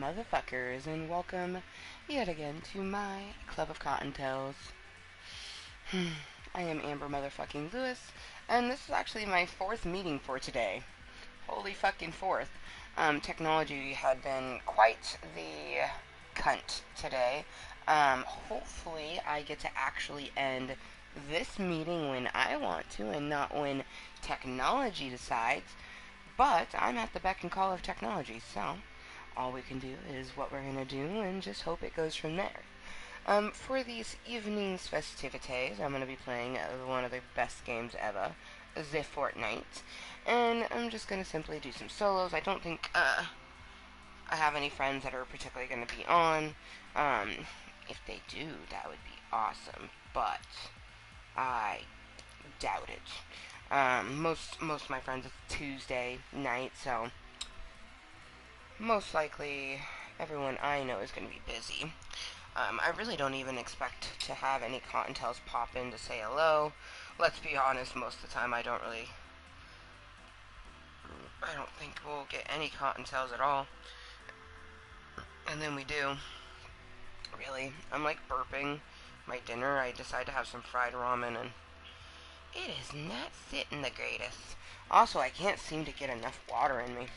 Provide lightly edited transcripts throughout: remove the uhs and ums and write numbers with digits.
motherfuckers, and welcome yet again to my Club of Cottontails. I am Amber motherfucking Lewis, and this is actually my fourth meeting for today. Holy fucking fourth. Technology had been quite the cunt today. Hopefully I get to actually end this meeting when I want to and not when technology decides. But I'm at the beck and call of technology, so all we can do is what we're gonna do and just hope it goes from there. For these evening's festivities, I'm gonna be playing one of the best games ever, the Fortnite, and I'm just gonna simply do some solos. I don't think I have any friends that are particularly gonna be on. If they do, that would be awesome, but I doubt it. Most of my friends it's Tuesday night, so most likely everyone I know is going to be busy. I really don't even expect to have any Cottontails pop in to say hello. Let's be honest, most of the time I don't think we'll get any Cottontails at all. And then we do. Really, I'm like burping my dinner. I decide to have some fried ramen and it is not sitting the greatest. Also, I can't seem to get enough water in me.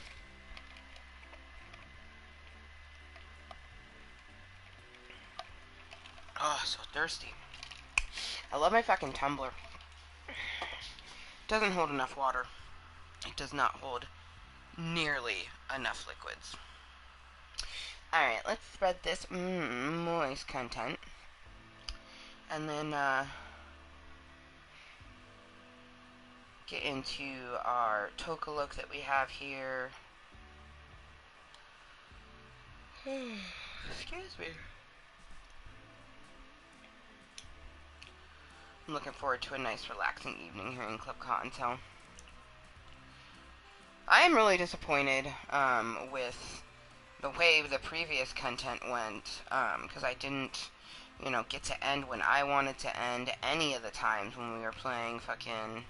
Oh, so thirsty. I love my fucking tumbler. Doesn't hold enough water. It does not hold nearly enough liquids. Alright, let's spread this moist content. And then, get into our toka look that we have here. Excuse me. I'm looking forward to a nice relaxing evening here in Club Kottontale. I am really disappointed with the way the previous content went, because I didn't, get to end when I wanted to end any of the times when we were playing fucking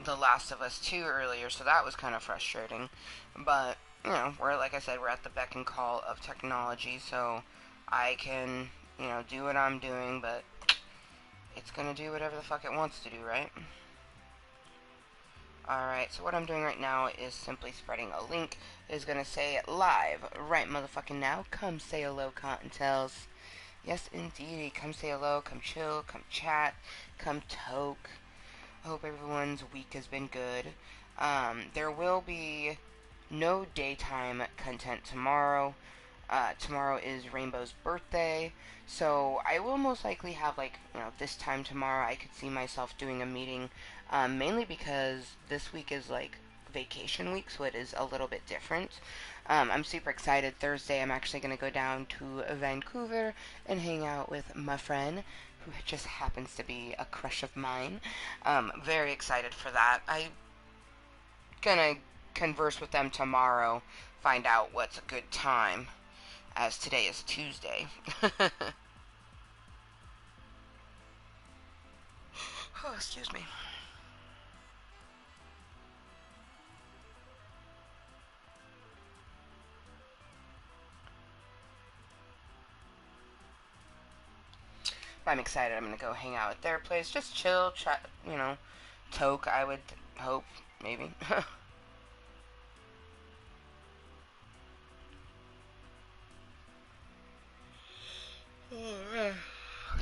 The Last of Us 2 earlier, so that was kind of frustrating. But, like I said, we're at the beck and call of technology, so I can, do what I'm doing, but it's gonna do whatever the fuck it wants to do, right? Alright, so what I'm doing right now is simply spreading a link. It is gonna say live right motherfucking now. Come say hello, Cottontails. Yes, indeedy. Come say hello, come chill, come chat, come toke. I hope everyone's week has been good. There will be no daytime content tomorrow. Tomorrow is Rainbow's birthday, so I will most likely have, this time tomorrow I could see myself doing a meeting, mainly because this week is, vacation week, so it is a little bit different. I'm super excited. Thursday I'm actually going to go down to Vancouver and hang out with my friend, who just happens to be a crush of mine. Very excited for that. I'm gonna converse with them tomorrow, find out what's a good time, as today is Tuesday. Oh, excuse me. I'm excited. I'm gonna go hang out at their place, just chill, chat, toke, I would hope, maybe.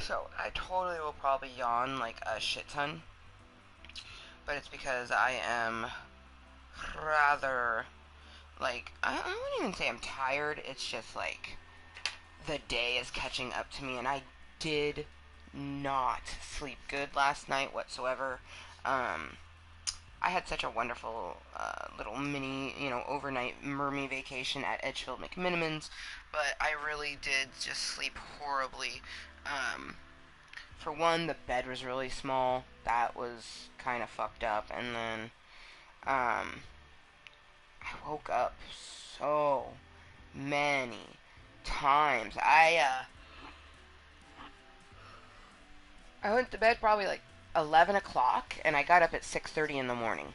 So, I totally will probably yawn like a shit ton, but it's because I am rather, I wouldn't even say I'm tired, it's just the day is catching up to me, and I did not sleep good last night whatsoever. I had such a wonderful little mini, overnight mermy vacation at Edgefield McMinimans, but I really did just sleep horribly. For one, the bed was really small. That was kind of fucked up, and then I woke up so many times. I went to bed probably 11 o'clock, and I got up at 6:30 in the morning.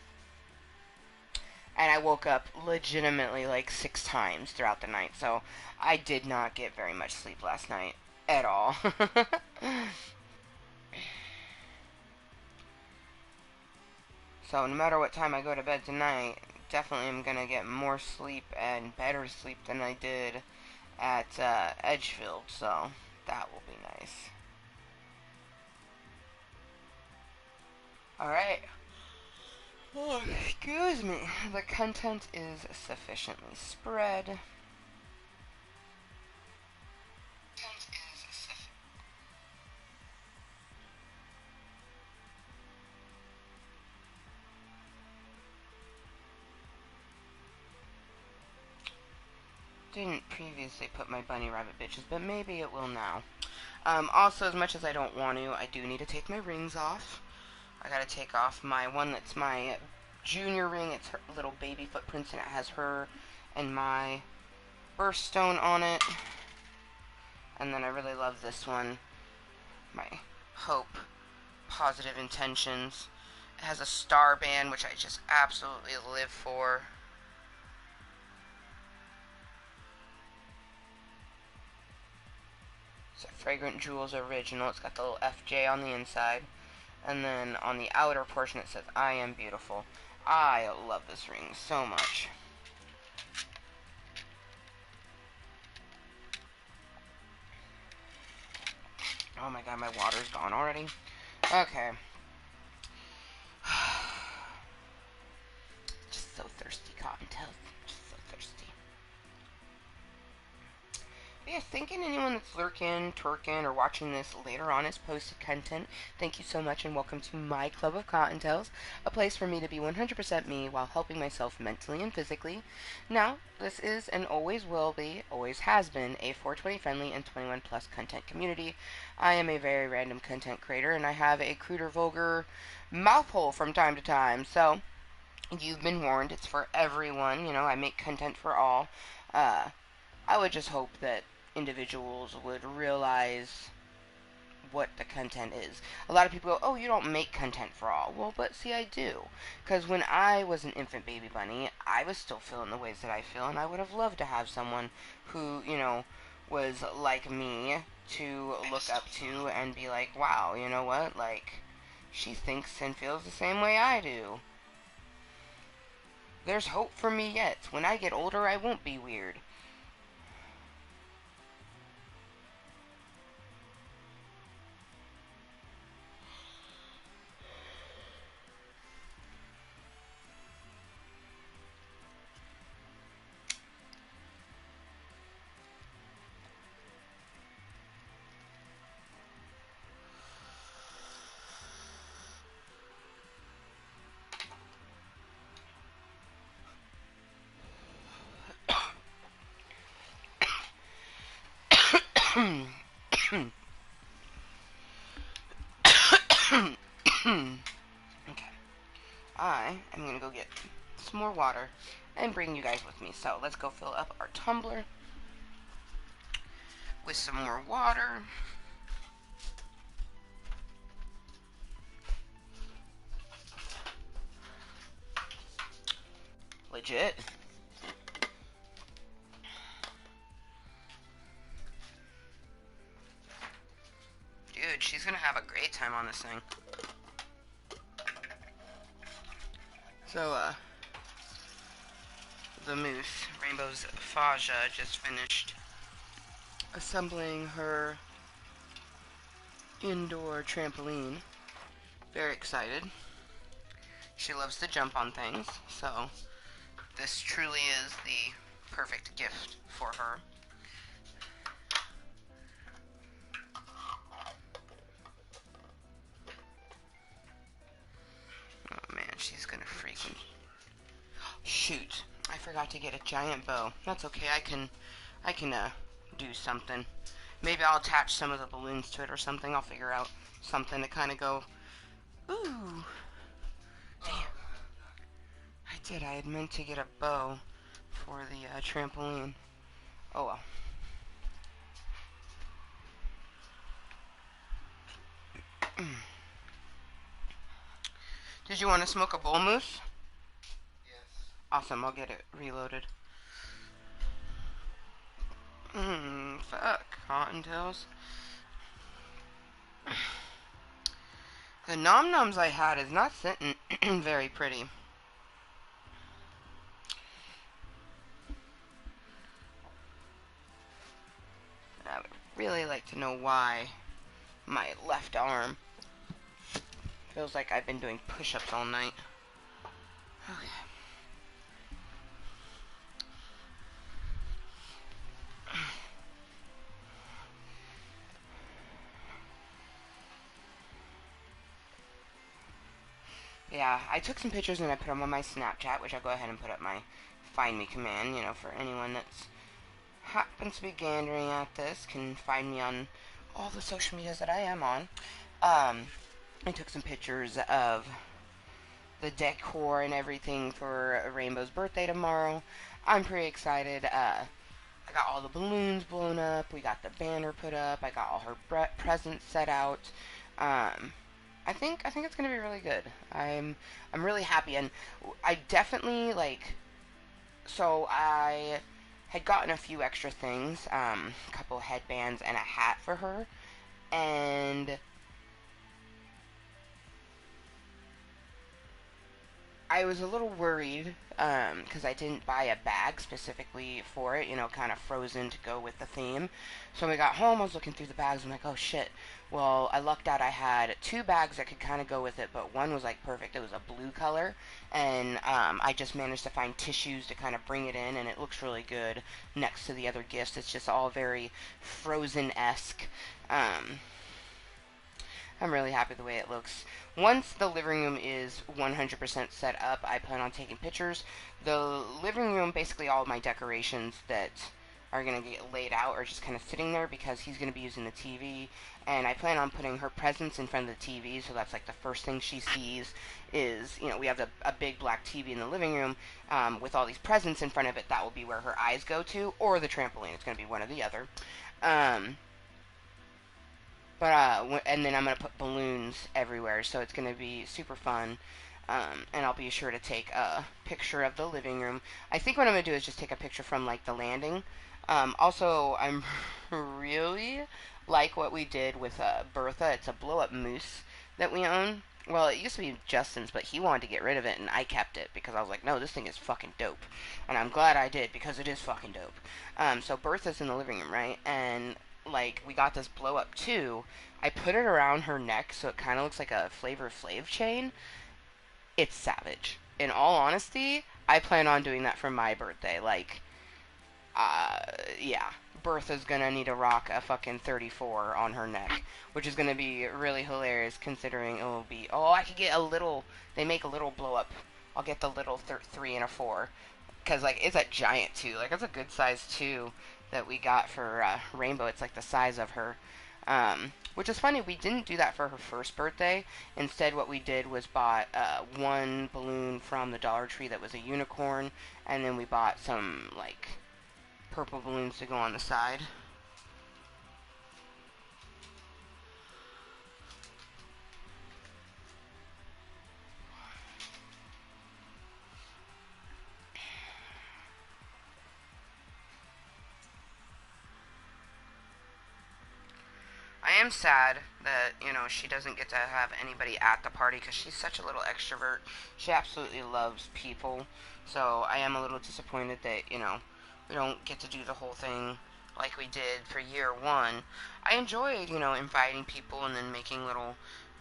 and I woke up legitimately like 6 times throughout the night. So I did not get very much sleep last night at all. So no matter what time I go to bed tonight, definitely am gonna get more sleep and better sleep than I did at Edgefield. So that will be nice. All right. Oh, excuse me. The content is sufficiently spread. Didn't previously put my bunny rabbit bitches, but maybe it will now. Also, as much as I don't want to, I do need to take my rings off. I gotta take off my one that's my junior ring. It's her little baby footprints, and it has her and my birthstone on it. And then I really love this one, my hope, positive intentions. It has a star band, which I just absolutely live for. It's a Fragrant Jewels original. It's got the little FJ on the inside. And then on the outer portion it says, I am beautiful. I love this ring so much. Oh my god, my water's gone already. Okay. Just so thirsty, Cottontale. Just so thirsty. But yeah, thanking anyone that's lurking, twerking, or watching this later on as posted content. Thank you so much, and welcome to my Club of Cottontales, a place for me to be 100% me while helping myself mentally and physically. Now, this is and always will be, always has been, a 420 friendly and 21 plus content community. I am a very random content creator, and I have a crude or vulgar mouthhole from time to time, so you've been warned. It's for everyone. You know, I make content for all. I would just hope that individuals would realize what the content is. A lot of people go, oh, you don't make content for all. Well, but see, I do. Because when I was an infant baby bunny, I was still feeling the ways that I feel, and I would have loved to have someone who, you know, was like me to look up to and be like, wow, you know what? Like, she thinks and feels the same way I do. There's hope for me yet. When I get older, I won't be weird. Okay. I am going to go get some more water and bring you guys with me. So let's go fill up our tumbler with some more water. Legit. Dude, she's going to have a great time on this thing. So, the Moose, Rainbow's Faja, just finished assembling her indoor trampoline. Very excited. She loves to jump on things, so this truly is the perfect gift for her. Oh man, she's gonna freaking... Shoot, I forgot to get a giant bow. That's okay, I can do something. Maybe I'll attach some of the balloons to it or something. I'll figure out something to kind of go, ooh. Damn. I had meant to get a bow for the trampoline. Oh well. Did you want to smoke a bowl, Moose? Yes. Awesome, I'll get it reloaded. Fuck, Cottontails. The nom noms I had is not sitting very pretty. I would really like to know why my left arm feels like I've been doing push-ups all night. Okay. Yeah, I took some pictures and I put them on my Snapchat, which I'll go ahead and put up my find me command, you know, for anyone that's happens to be gandering at this can find me on all the social medias that I am on. I took some pictures of the decor and everything for Rainbow's birthday tomorrow. I'm pretty excited. I got all the balloons blown up. We got the banner put up. I got all her presents set out. I think it's gonna be really good. I'm really happy, and I definitely like. So I had gotten a few extra things, a couple headbands and a hat for her, and I was a little worried because I didn't buy a bag specifically for it, you know, kind of frozen to go with the theme. So when we got home, I was looking through the bags. I'm like, oh shit. Well, I lucked out. I had two bags that could kind of go with it, but one was like perfect. It was a blue color, and I just managed to find tissues to kind of bring it in, and it looks really good next to the other gifts. It's just all very Frozen-esque. Um, I'm really happy the way it looks. Once the living room is 100% set up, I plan on taking pictures. The living room, basically all of my decorations that are going to get laid out are just kind of sitting there because he's going to be using the TV. And I plan on putting her presents in front of the TV, so that's like the first thing she sees is, you know, we have a big black TV in the living room with all these presents in front of it. That will be where her eyes go to, or the trampoline. It's going to be one or the other. Um, and then I'm gonna put balloons everywhere, so it's gonna be super fun. And I'll be sure to take a picture of the living room. I think what I'm gonna do is just take a picture from like the landing. Also, I'm really like what we did with Bertha. It's a blow up moose that we own. Well, it used to be Justin's, but he wanted to get rid of it, and I kept it because I was like, no, this thing is fucking dope. And I'm glad I did because it is fucking dope. So Bertha's in the living room, right? And like we got this blow up too. I put it around her neck so it kind of looks like a Flavor Flav chain. It's savage. In all honesty, I plan on doing that for my birthday. Like, uh, yeah. Bertha's gonna need to rock a fucking 34 on her neck, which is gonna be really hilarious considering it will be. Oh, I could get a little. They make a little blow up. I'll get the little 3 and a 4 because like it's a giant too. Like it's a good size too that we got for Rainbow. It's like the size of her. Which is funny, we didn't do that for her first birthday. Instead, what we did was bought one balloon from the Dollar Tree that was a unicorn, and then we bought some, like, purple balloons to go on the side. I am sad that, you know, she doesn't get to have anybody at the party because she's such a little extrovert. She absolutely loves people. So I am a little disappointed that, you know, we don't get to do the whole thing like we did for year one. I enjoyed, you know, inviting people and then making little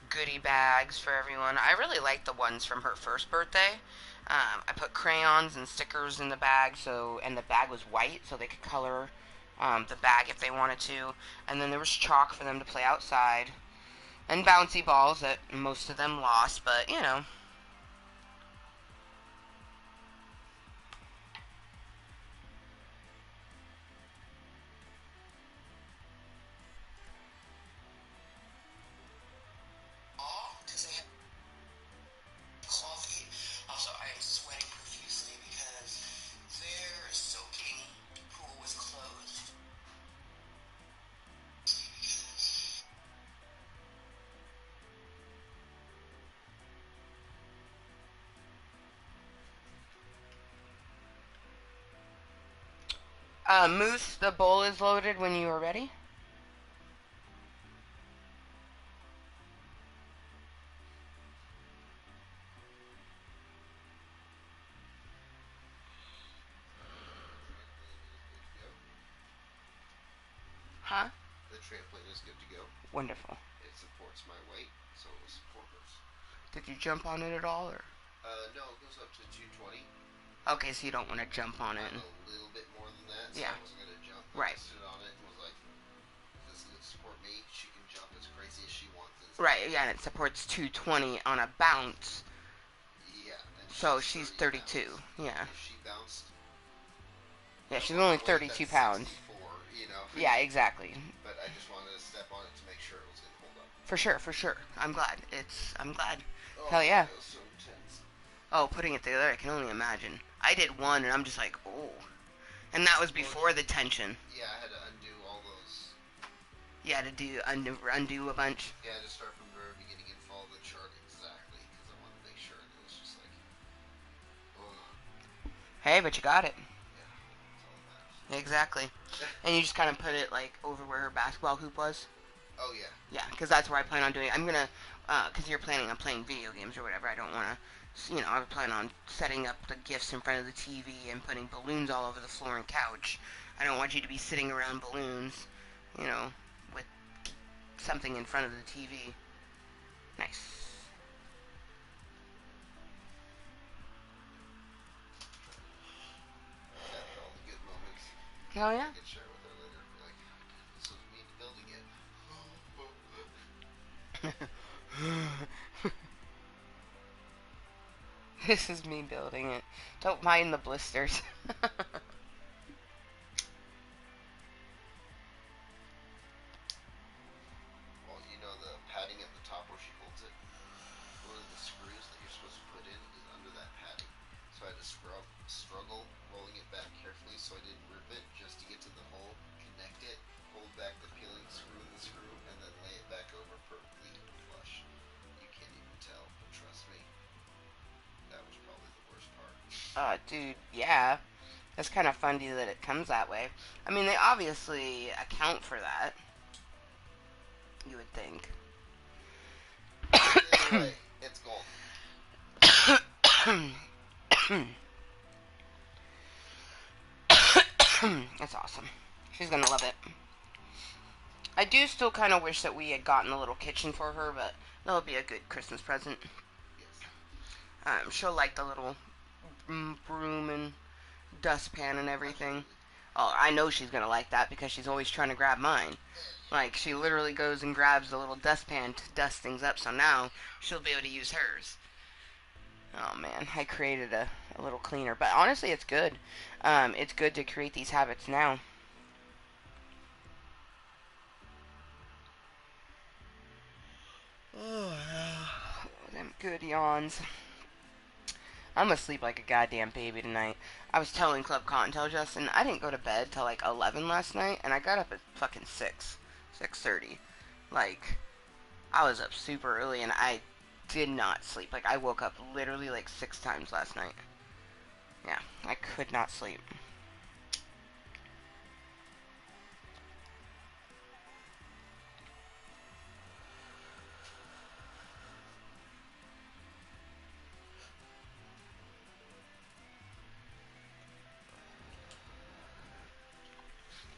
goodie bags for everyone. I really liked the ones from her first birthday. I put crayons and stickers in the bag, and the bag was white, so they could color the bag if they wanted to. And then there was chalk for them to play outside, and bouncy balls that most of them lost, but you know. Coffee. Also, I am sweating profusely because their soaking pool was closed. Moose, the bowl is loaded when you are ready. Huh? The trampoline is good to go. Wonderful. It supports my weight, so it will support hers. Did you jump on it at all, or? No, it goes up to 220. Okay, so you don't want to jump on it. I'm a little bit more than that, so yeah. I wasn't gonna jump. I Right. stood on it and was like, "This is gonna support me. She can jump as crazy as she wants." Right. Yeah, and it supports 220 on a bounce. Yeah. And So she's 32. pounds. Yeah. If she bounced. Yeah, she's only 32 pounds. 64, you know. Yeah, exactly. But I just wanted to step on it to make sure it was gonna hold up. For sure, for sure. I'm glad. I'm glad. Oh, Hell yeah. It was so intense. Oh, putting it together, I can only imagine. I did one, and I'm just like, oh. And that was before the tension. Yeah, I had to undo all those. You had to undo a bunch. Yeah, I had to start from the very beginning and follow the chart exactly because I wanted to make sure it was just like, oh. Hey, but you got it. Yeah, that's all that matters. Exactly. And you just kind of put it like over where her basketball hoop was. Oh yeah. Yeah, because that's where I plan on doing it. I'm gonna, because you're planning on playing video games or whatever. I don't want to. I plan on setting up the gifts in front of the TV and putting balloons all over the floor and couch. I don't want you to be sitting around balloons, with something in front of the TV. Nice. Capture all the good moments. Hell yeah. I can share with her later. Be like, this was me building it. This is me building it. Don't mind the blisters. Well, you know the padding at the top where she holds it? One of the screws that you're supposed to put in is under that padding. So I had to struggle rolling it back carefully so I didn't rip it just to get to the hole, connect it, hold back the peeling screw in the screw, and then lay it back over perfectly flush. You can't even tell, but trust me, that was probably the worst part. Dude, yeah. It's kind of funny that it comes that way. I mean, they obviously account for that. You would think. Anyway, it's gold. That's awesome. She's gonna love it. I do still kind of wish that we had gotten a little kitchen for her, but that would be a good Christmas present. Yes. She'll like the little broom and dustpan and everything. Oh, I know she's gonna like that because she's always trying to grab mine. Like, she literally goes and grabs the little dustpan to dust things up, so now she'll be able to use hers. Oh man, I created a little cleaner. But honestly, it's good. It's good to create these habits now. Oh, them good yawns. I'm gonna sleep like a goddamn baby tonight. I was telling Club Cottontail Justin, I didn't go to bed till like 11 last night, and I got up at fucking 6:30. Like, I was up super early, and I did not sleep. Like, I woke up literally like 6 times last night. Yeah, I could not sleep.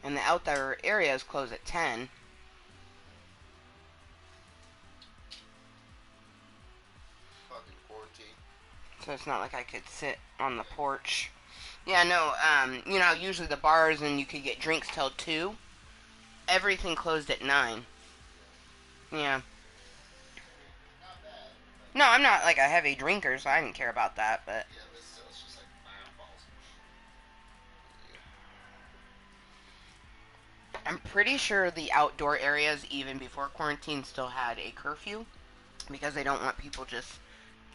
And the outdoor areas close at 10. Fucking quarantine. So it's not like I could sit on the porch. Yeah, no, usually the bars and you could get drinks till 2. Everything closed at 9. Yeah. Not bad. No, I'm not like a heavy drinker, so I didn't care about that, but Yeah, but still, it's just like, balls. I'm pretty sure the outdoor areas, even before quarantine, still had a curfew because they don't want people just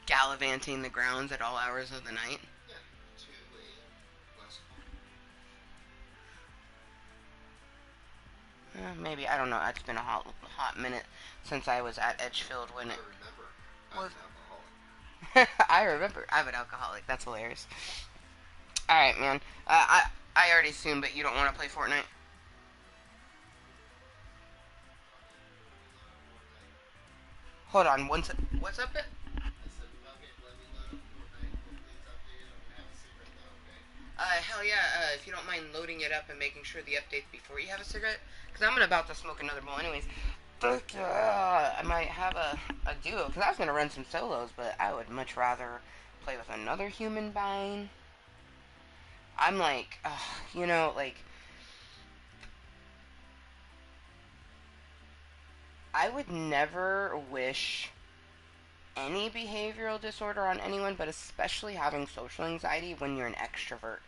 gallivanting the grounds at all hours of the night. Yeah, 2 a.m. last Maybe, I don't know. It's been a hot minute since I was at Edgefield when I it remember. I was was. an alcoholic. I remember. I'm an alcoholic. That's hilarious. All right, man. I already assumed, but you don't want to play Fortnite? Hold on, what's up? I said, fuck it, let me load up Fortnite. Hopefully it's updated. I'm gonna have a cigarette though, okay? Hell yeah, if you don't mind loading it up and making sure the updates before you have a cigarette, because I'm about to smoke another bowl anyways. But, I might have a duo, because I was going to run some solos, but I would much rather play with another human being. I'm like, like, I would never wish any behavioral disorder on anyone, but especially having social anxiety when you're an extrovert.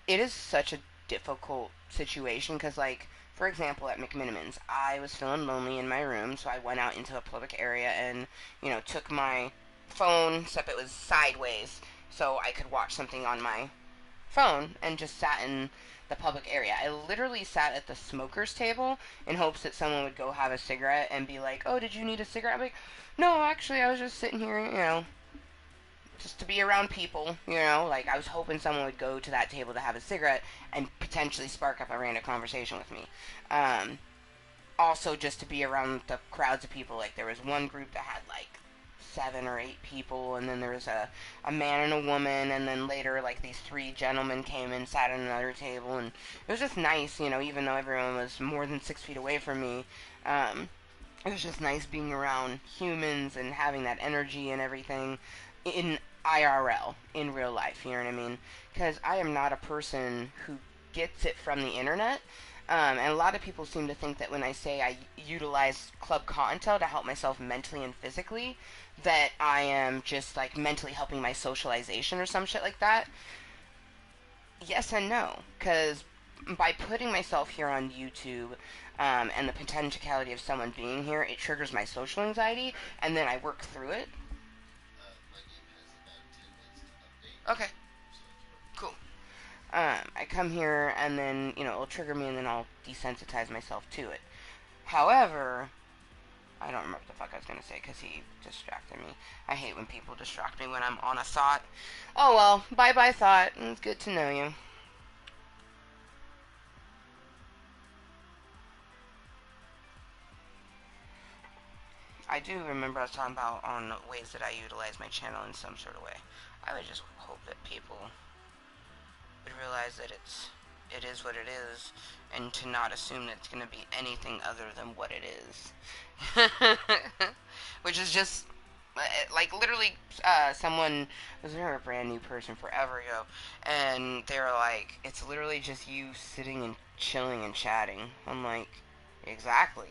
It is such a difficult situation because, like, for example, at McMinimans, I was feeling lonely in my room, so I went out into a public area and, took my phone, except it was sideways, so I could watch something on my phone and just sat in the public area. I literally sat at the smoker's table in hopes that someone would go have a cigarette and be like, "Oh, did you need a cigarette?" I'm like, "No, actually, I was just sitting here, just to be around people, like I was hoping someone would go to that table to have a cigarette and potentially spark up a random conversation with me. Um, Also, just to be around the crowds of people. Like, there was one group that had like 7 or 8 people, and then there was a man and a woman, and then later, like, these three gentlemen came and sat at another table, and it was just nice, even though everyone was more than 6 feet away from me. Um, it was just nice being around humans and having that energy and everything in IRL, in real life, you know what I mean? Because I am not a person who gets it from the internet. And a lot of people seem to think that when I say I utilize Club Cottontale to help myself mentally and physically, that I am just like mentally helping my socialization or some shit like that. Yes and no, because by putting myself here on YouTube, and the potentiality of someone being here, it triggers my social anxiety, and then I work through it. My game has about 10 minutes to update, Okay, so it's perfect. cool. I come here, and then it'll trigger me, and then I'll desensitize myself to it. However, I don't remember what the fuck I was gonna say because he distracted me. I hate when people distract me when I'm on a thought. Oh well, bye bye thought. It's good to know you. I do remember I was talking about on ways that I utilize my channel in some sort of way. I would just hope that people would realize that it is what it is, and to not assume that it's going to be anything other than what it is. Which is just like literally, someone was there a brand new person forever ago, and they were like, "It's literally just you sitting and chilling and chatting." I'm like, exactly.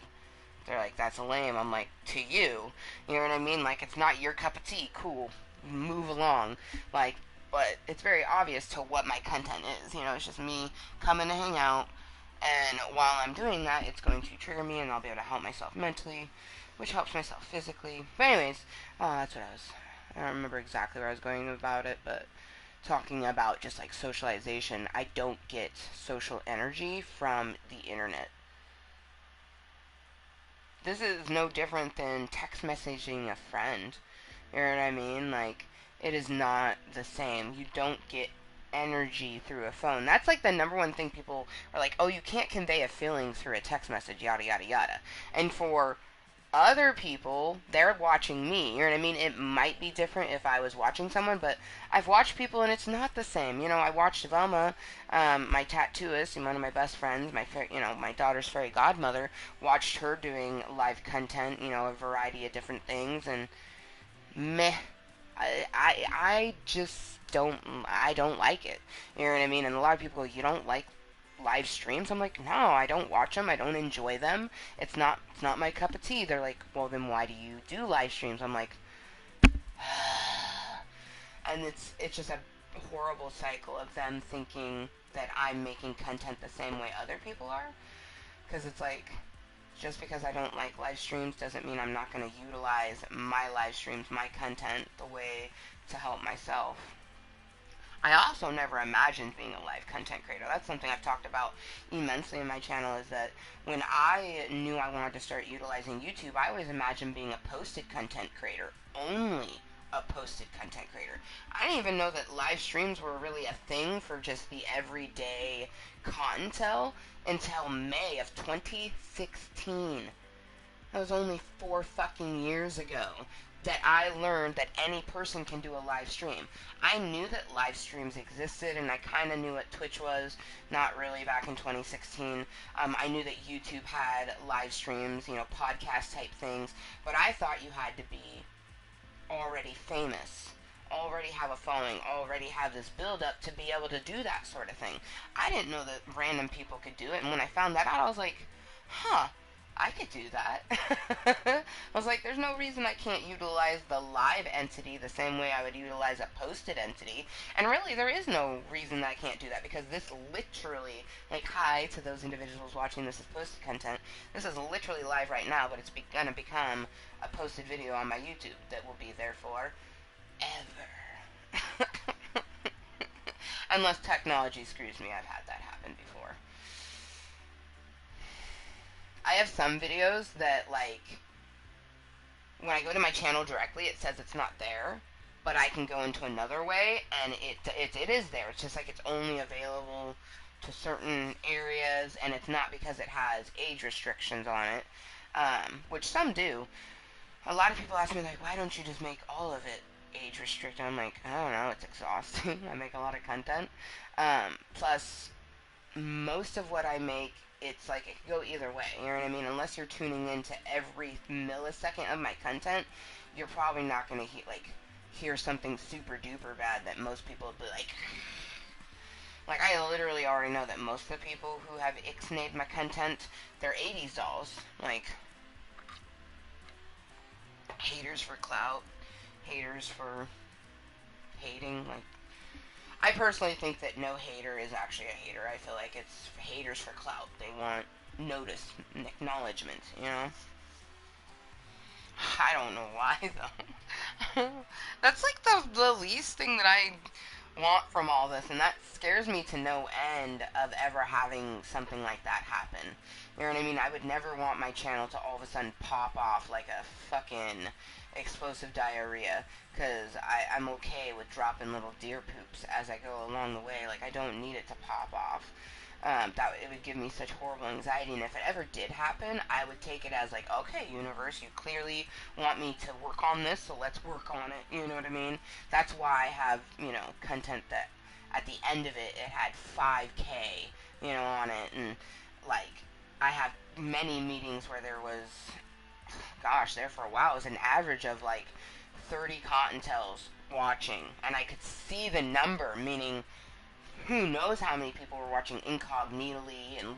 They're like, "That's lame." I'm like, to you. You know what I mean? Like, it's not your cup of tea. Cool. Move along. Like, but it's very obvious to what my content is. It's just me coming to hang out. And while I'm doing that, it's going to trigger me, and I'll be able to help myself mentally, which helps myself physically. But anyways, that's what I don't remember exactly where I was going about it, but talking about just like socialization, I don't get social energy from the internet. This is no different than text messaging a friend. You know what I mean? Like, it is not the same. You don't get energy through a phone. That's like the number one thing people are like, oh, you can't convey a feeling through a text message, yada, yada, yada. And for other people, they're watching me. You know what I mean? It might be different if I was watching someone, but I've watched people and it's not the same. I watched Velma, my tattooist and one of my best friends, my daughter's fairy godmother, watched her doing live content, a variety of different things, and meh. I just don't like it. You know what I mean? And a lot of people go, you don't like live streams? I'm like, no, I don't watch them. I don't enjoy them. It's not my cup of tea. They're like, well, then why do you do live streams? I'm like, and it's just a horrible cycle of them thinking that I'm making content the same way other people are. Because it's like, just because I don't like live streams doesn't mean I'm not going to utilize my live streams, my content, the way to help myself. I also never imagined being a live content creator. That's something I've talked about immensely in my channel, is that when I knew I wanted to start utilizing YouTube, I always imagined being a posted content creator only. a posted content creator. I didn't even know that live streams were really a thing for just the everyday Cottontail until May of 2016. That was only 4 fucking years ago that I learned that any person can do a live stream. I knew that live streams existed, and I kind of knew what Twitch was. Not really back in 2016. I knew that YouTube had live streams, podcast type things, but I thought you had to be already famous, already have a following, already have this build up to be able to do that sort of thing. I didn't know that random people could do it, and when I found that out, I was like, huh, I could do that. I was like, there's no reason I can't utilize the live entity the same way I would utilize a posted entity. And really, there is no reason that I can't do that, because this literally, like, hi to those individuals watching this as posted content. This is literally live right now, but it's gonna become a posted video on my YouTube that will be there for ever. Unless technology screws me, I've had that happen before. I have some videos that, like, when I go to my channel directly, it says it's not there, but I can go into another way, and it is there. It's just like it's only available to certain areas, and it's not because it has age restrictions on it, which some do. A lot of people ask me, like, why don't you just make all of it age restricted? I'm like, I don't know, it's exhausting. I make a lot of content. Plus, most of what I make, it's like it could go either way. You know what I mean? Unless you're tuning into every millisecond of my content, you're probably not going to hear something super duper bad that most people would be like I literally already know that most of the people who have ixnayed my content, they're 80s dolls. Like, haters for clout, haters for hating. Like, I personally think that no hater is actually a hater. I feel like it's haters for clout. They want notice, acknowledgement, I don't know why, though. That's like the least thing that I want from all this, and that scares me to no end of ever having something like that happen. You know what I mean? I would never want my channel to all of a sudden pop off like a fucking explosive diarrhea, because I'm okay with dropping little deer poops as I go along the way. Like, I don't need it to pop off. That it would give me such horrible anxiety, and if it ever did happen, I would take it as like, okay, universe, you clearly want me to work on this, so let's work on it. You know what I mean? That's why I have, content that at the end of it, it had 5K, on it, and like, I have many meetings where there was, gosh, there for a while, it was an average of like 30 Cottontails watching, and I could see the number, meaning who knows how many people were watching incognitally and,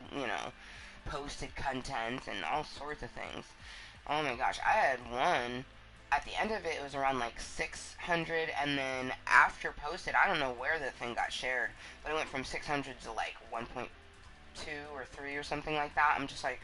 posted content and all sorts of things. Oh my gosh, I had one. At the end of it, it was around like 600, and then after posted, I don't know where the thing got shared, but it went from 600 to like 1.2 or 3 or something like that. I'm just like,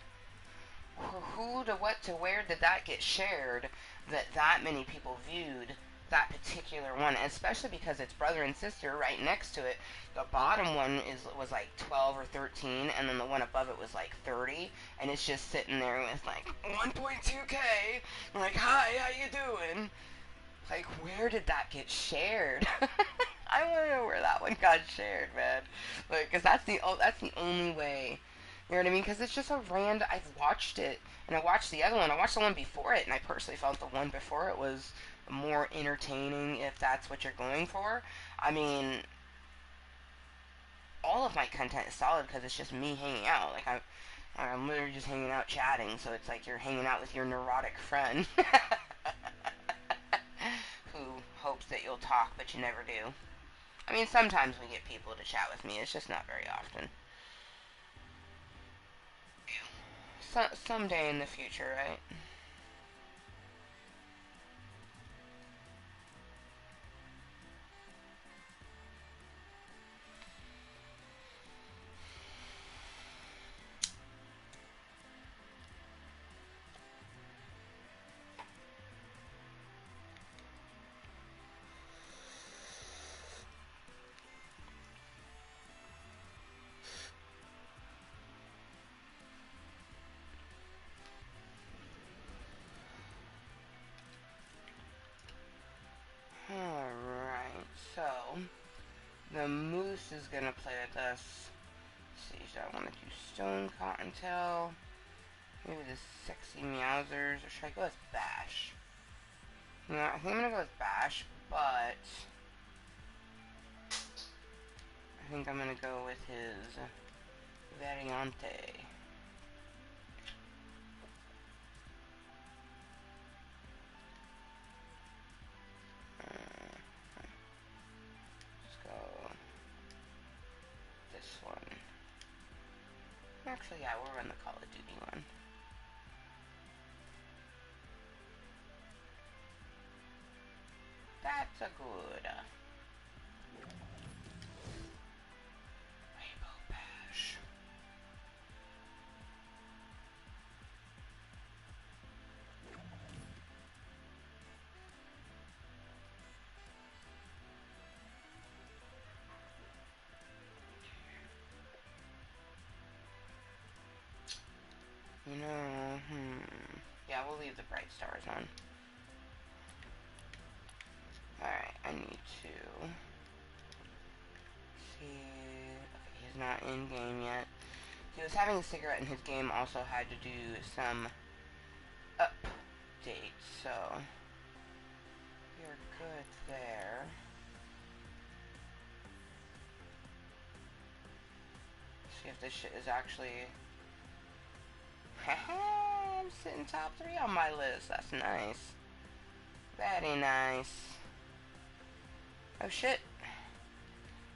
who to what to where did that get shared that many people viewed that particular one, especially because it's brother and sister right next to it. The bottom one was like 12 or 13, and then the one above it was like 30, and it's just sitting there with like 1.2K. I'm like, hi, how you doing? Like, where did that get shared? I want to know where that one got shared, man. Like, cause that's the only way. You know what I mean? Because it's just a random. I've watched it, and I watched the other one. I watched the one before it, and I personally felt the one before it was more entertaining, if that's what you're going for. I mean, all of my content is solid because it's just me hanging out. Like, I'm literally just hanging out chatting, so it's like you're hanging out with your neurotic friend who hopes that you'll talk, but you never do. I mean, sometimes we get people to chat with me. It's just not very often. Someday in the future, right? The Moose is gonna play with us. Let's see, do I want to do Stone Cottontail? Maybe the Sexy Meowsers, or should I go with Bash? You know, I think I'm gonna go with Bash, but I think I'm gonna go with his Variante. Let's go this one. Actually, yeah, we'll run the Call of Duty one. That's a good Rainbow Bash. You know, yeah, we'll leave the Bright Stars on. Alright, I need to see. Okay, he's not in game yet. He was having a cigarette, and his game also had to do some updates, so you're good there. See if this shit is actually. Haha, I'm sitting top 3 on my list. That's nice. Very nice. Oh shit.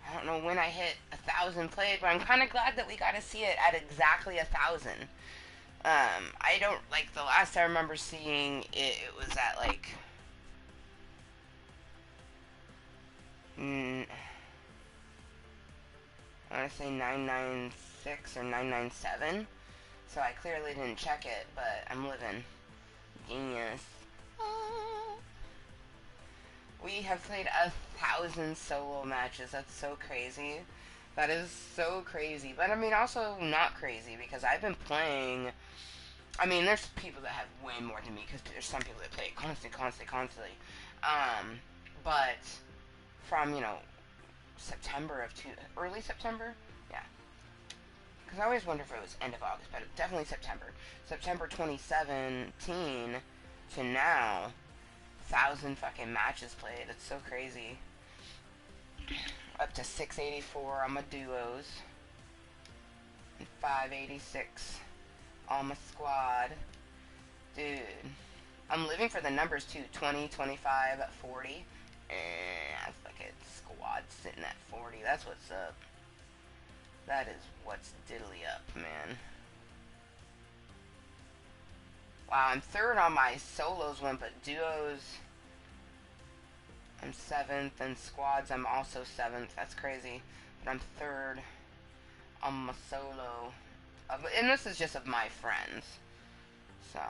I don't know when I hit 1,000 played, but I'm kind of glad that we got to see it at exactly 1,000. I don't, like, the last I remember seeing it, it was at, like, I want to say 996 or 997. So I clearly didn't check it, but I'm living. Genius. We have played 1,000 solo matches. That's so crazy. That is so crazy. But I mean, also not crazy, because I've been playing. I mean, there's people that have way more than me, because there's some people that play it constantly. But from, you know, early September? Yeah. Because I always wonder if it was end of August, but definitely September. September 2017 to now, 1,000 fucking matches played. It's so crazy. Up to 684 on my duos. And 586 on my squad. Dude. I'm living for the numbers too. 20, 25, 40. And fucking squad sitting at 40. That's what's up. That is what's diddly up, man. Wow, I'm 3rd on my solos one, but duos, I'm 7th, and squads, I'm also 7th. That's crazy. But I'm 3rd on my solo. And this is just of my friends. So.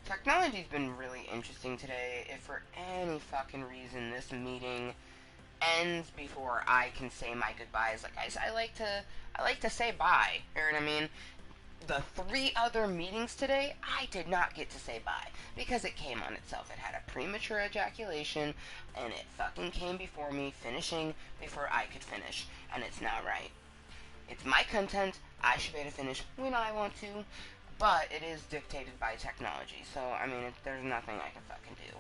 Technology's been really interesting today. If for any fucking reason this meeting ends before I can say my goodbyes, like I like to say bye. You know what I mean? The 3 other meetings today, I did not get to say bye because it came on itself. It had a premature ejaculation, and it fucking came before me, finishing before I could finish, and it's not right. It's my content. I should be able to finish when I want to. But it is dictated by technology, so, I mean, there's nothing I can fucking do.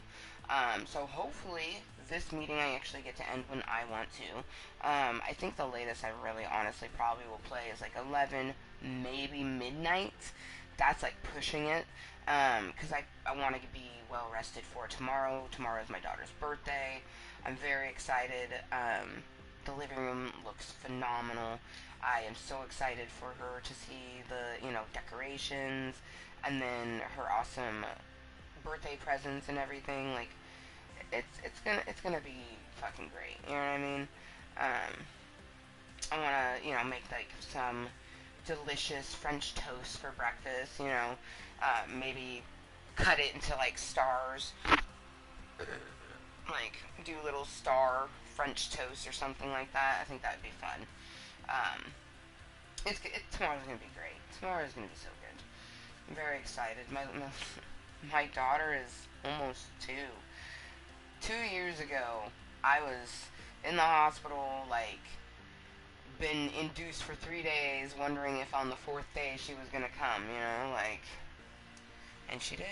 So hopefully, this meeting I actually get to end when I want to. I think the latest I really honestly probably will play is like 11, maybe midnight. That's like pushing it, because I want to be well rested for tomorrow. Tomorrow is my daughter's birthday. I'm very excited. The living room looks phenomenal. I am so excited for her to see the, you know, decorations, and then her awesome birthday presents and everything. Like, it's gonna be fucking great. You know what I mean? I wanna make like some delicious French toast for breakfast. Maybe cut it into like stars, like do little star French toast or something like that. I think that'd be fun. Um, tomorrow's gonna be great. Tomorrow's gonna be so good. I'm very excited. My daughter is almost 2. 2 years ago, I was in the hospital, like been induced for 3 days, wondering if on the fourth day she was gonna come. And she did.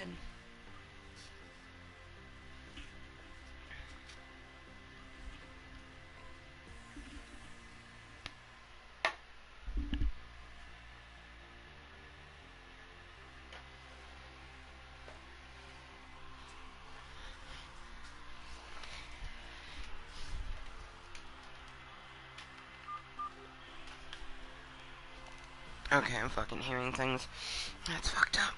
Okay, I'm fucking hearing things. That's fucked up.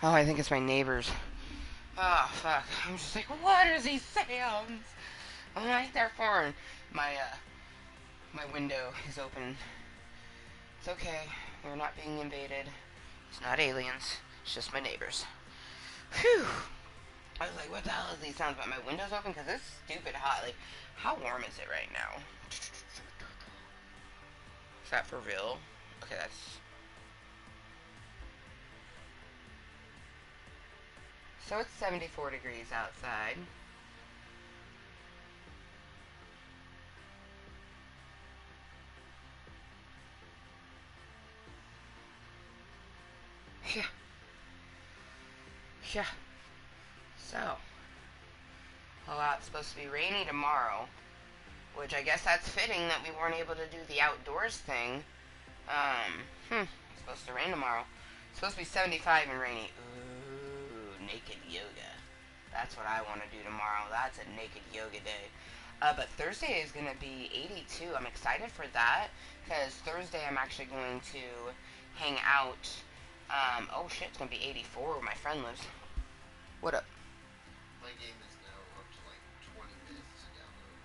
Oh, I think it's my neighbors. Oh, fuck. I'm just like, what are these sounds? I'm right there for it. My window is open. It's okay. We're not being invaded. It's not aliens. It's just my neighbors. Whew. I was like, what the hell is these sounds? But my window's open because it's stupid hot. Like, how warm is it right now? Is that for real? Okay, that's... So it's 74 degrees outside. Yeah. Yeah. So, it's supposed to be rainy tomorrow, which I guess that's fitting that we weren't able to do the outdoors thing. It's supposed to rain tomorrow. It's supposed to be 75 and rainy. Ooh, naked yoga. That's what I want to do tomorrow. That's a naked yoga day. But Thursday is going to be 82. I'm excited for that because Thursday I'm actually going to hang out. Oh shit, it's going to be 84 where my friend lives. What up? My game is now up to like 20 minutes to download.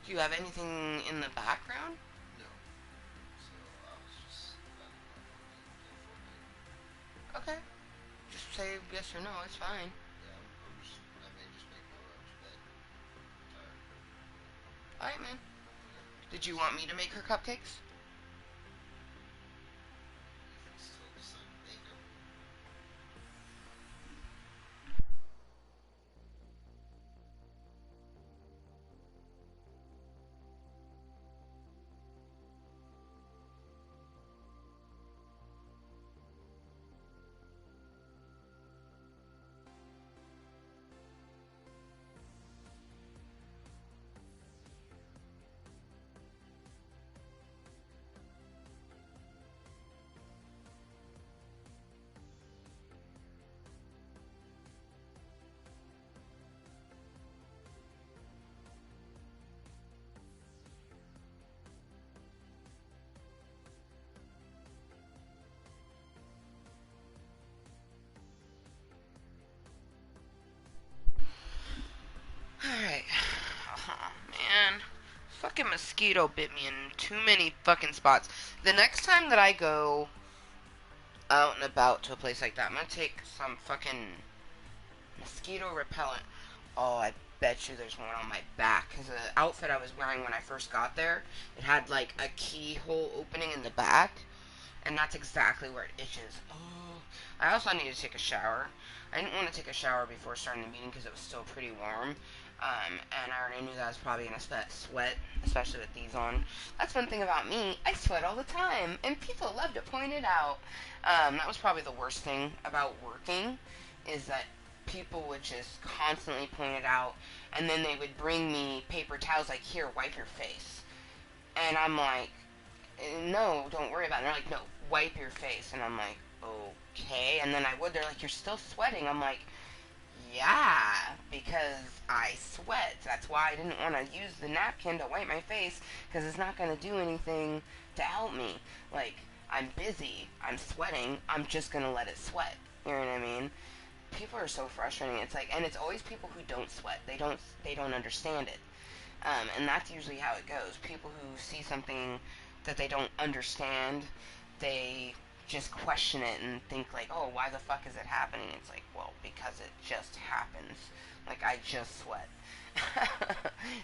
Do you have anything in the background? No. So I was just letting my phone play Okay. Just say yes or no, it's fine. Yeah, I may just make my way up to bed. I'm tired. Alright, man. Did you want me to make her cupcakes? You can still decide to make them. Alright. Oh, man. Fucking mosquito bit me in too many fucking spots. The next time that I go out and about to a place like that, I'm gonna take some fucking mosquito repellent. Oh, I bet you there's one on my back. Because the outfit I was wearing when I first got there, it had like a keyhole opening in the back. And that's exactly where it itches. Oh. I also need to take a shower. I didn't want to take a shower before starting the meeting because it was still pretty warm. And I already knew that I was probably going to sweat, especially with these on. That's one thing about me. I sweat all the time, and people love to point it out. That was probably the worst thing about working, is that people would just constantly point it out, and then they would bring me paper towels like, here, wipe your face. And I'm like, no, don't worry about it. And they're like, no, wipe your face. And I'm like, okay. And then I would. They're like, you're still sweating. I'm like, Yeah, because I sweat. That's why I didn't want to use the napkin to wipe my face, because it's not going to do anything to help me. Like, I'm busy, I'm sweating, I'm just going to let it sweat. You know what I mean? People are so frustrating. It's like, and it's always people who don't sweat. They don't understand it. And that's usually how it goes. People who see something that they don't understand, they just question it and think like, oh, why the fuck is it happening? It's like, well, because it just happens. Like, I just sweat.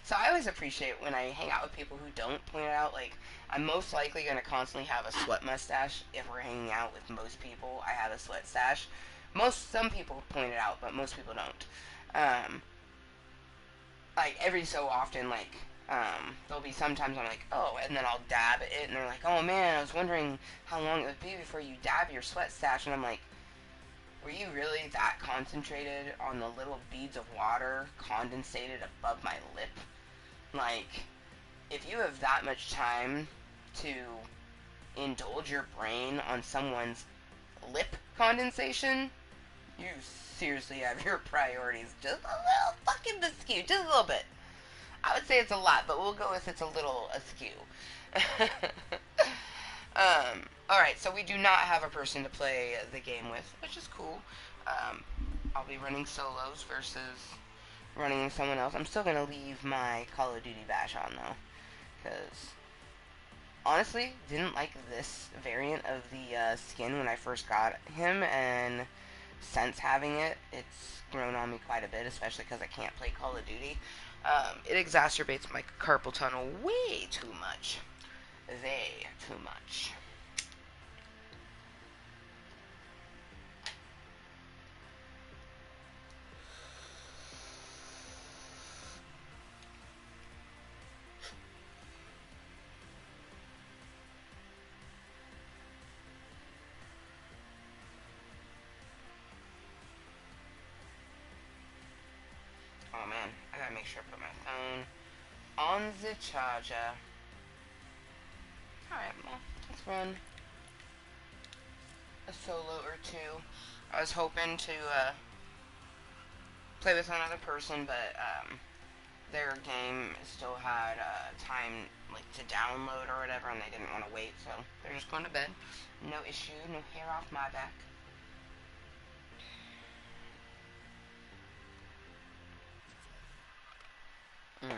So I always appreciate when I hang out with people who don't point it out. Like, I'm most likely going to constantly have a sweat mustache if we're hanging out with most people. I have a sweat stash. Some people point it out, but most people don't. Like every so often, like there'll be sometimes I'm like, oh, and then I'll dab it, and they're like, oh man, I was wondering how long it would be before you dab your sweat stash, and I'm like, were you really that concentrated on the little beads of water condensated above my lip? Like, if you have that much time to indulge your brain on someone's lip condensation, you seriously have your priorities just a little fucking askew, just a little bit. I would say it's a lot, but we'll go with it's a little askew. Alright, so we do not have a person to play the game with, which is cool. I'll be running solos versus running with someone else. I'm still going to leave my Call of Duty badge on, though. Because, honestly, didn't like this variant of the skin when I first got him, and since having it, it's grown on me quite a bit, especially because I can't play Call of Duty. It exacerbates my carpal tunnel way too much. Way too much. Oh man, I gotta make sure I put my phone on the charger. Alright, well, let's run a solo or two. I was hoping to play with another person, but their game still had time like to download or whatever, and they didn't want to wait, so they're just going to bed. No issue, no hair off my back. Mm.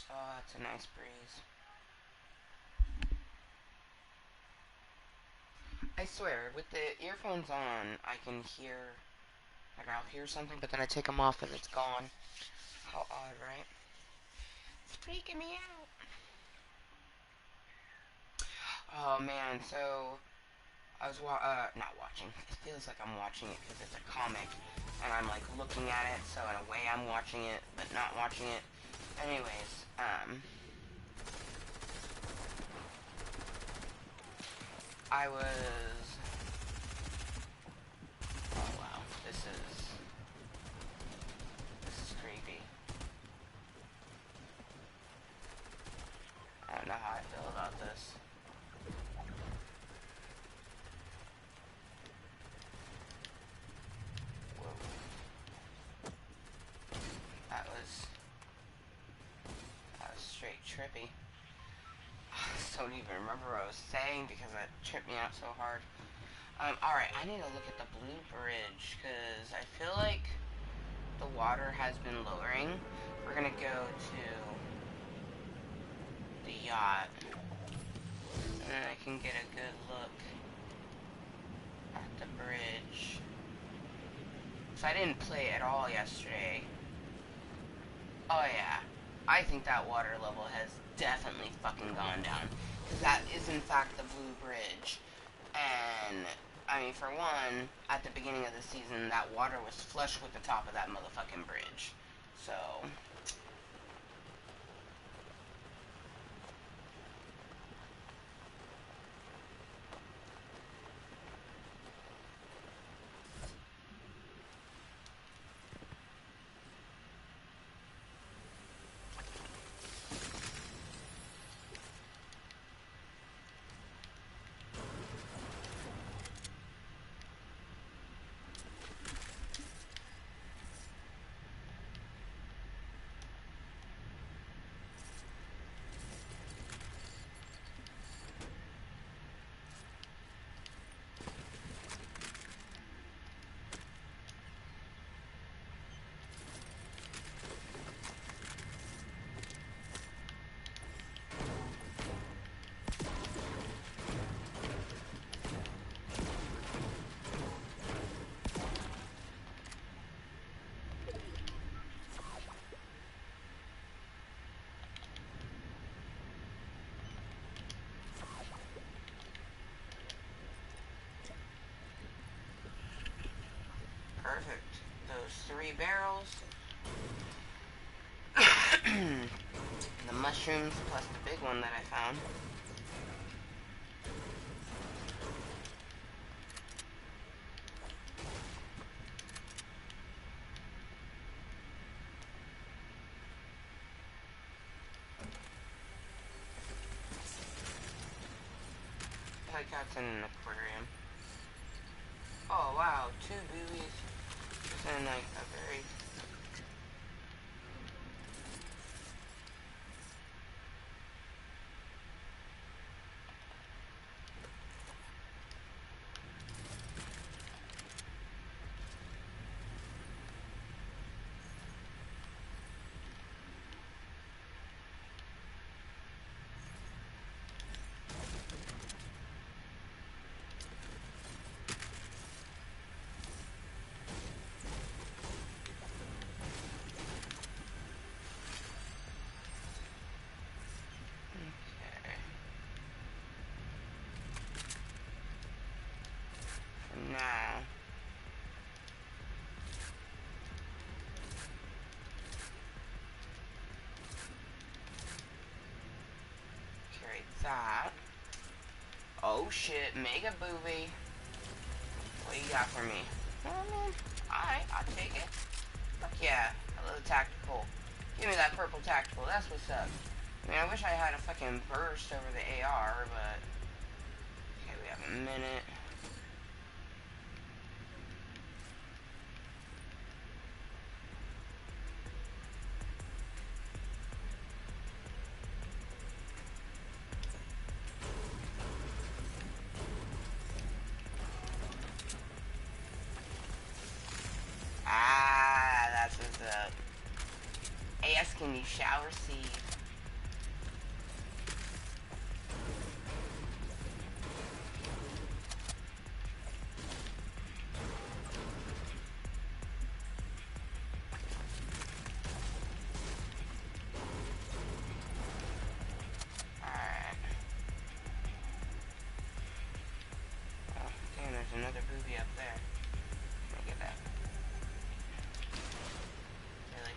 Oh, it's a nice breeze. I swear, with the earphones on, I can hear, like I'll hear something, but then I take them off and it's gone. How odd, right? It's freaking me out. Oh man, so I was not watching. It feels like I'm watching it because it's a comic, and I'm like looking at it. So in a way, I'm watching it, but not watching it. Anyways, I was. Oh wow, this is creepy. I don't know how I feel about this. Whoa, that was straight trippy. I don't even remember what I was saying because that tripped me out so hard. Alright, I need to look at the blue bridge because I feel like the water has been lowering. We're gonna go to the yacht and then I can get a good look at the bridge. So I didn't play at all yesterday. Oh yeah, I think that water level has definitely fucking gone down. Because that is in fact the blue bridge. And, I mean, for one, at the beginning of the season, that water was flush with the top of that motherfucking bridge. So, Perfect. Those 3 barrels. The mushrooms plus the big one that I found. Cat's in an aquarium. Oh wow, 2 buoys. Just in like a very... Now, carry that. Oh shit, mega booby. What you got for me? Alright, I'll take it. Fuck yeah, I love the tactical. Give me that purple tactical, that's what's up. I mean, I wish I had a fucking burst over the AR, but... Okay, we have a minute. Ah, that's what's up. Asking you shall receive. Alright. Oh, damn, there's another booby up there. Let me get that. Really?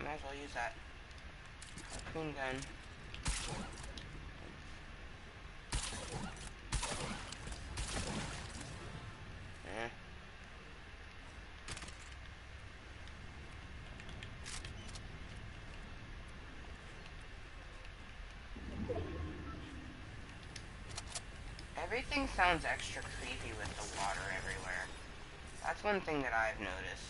Might as well use that harpoon gun. Eh. Everything sounds extra creepy with the water everywhere. That's one thing that I've noticed.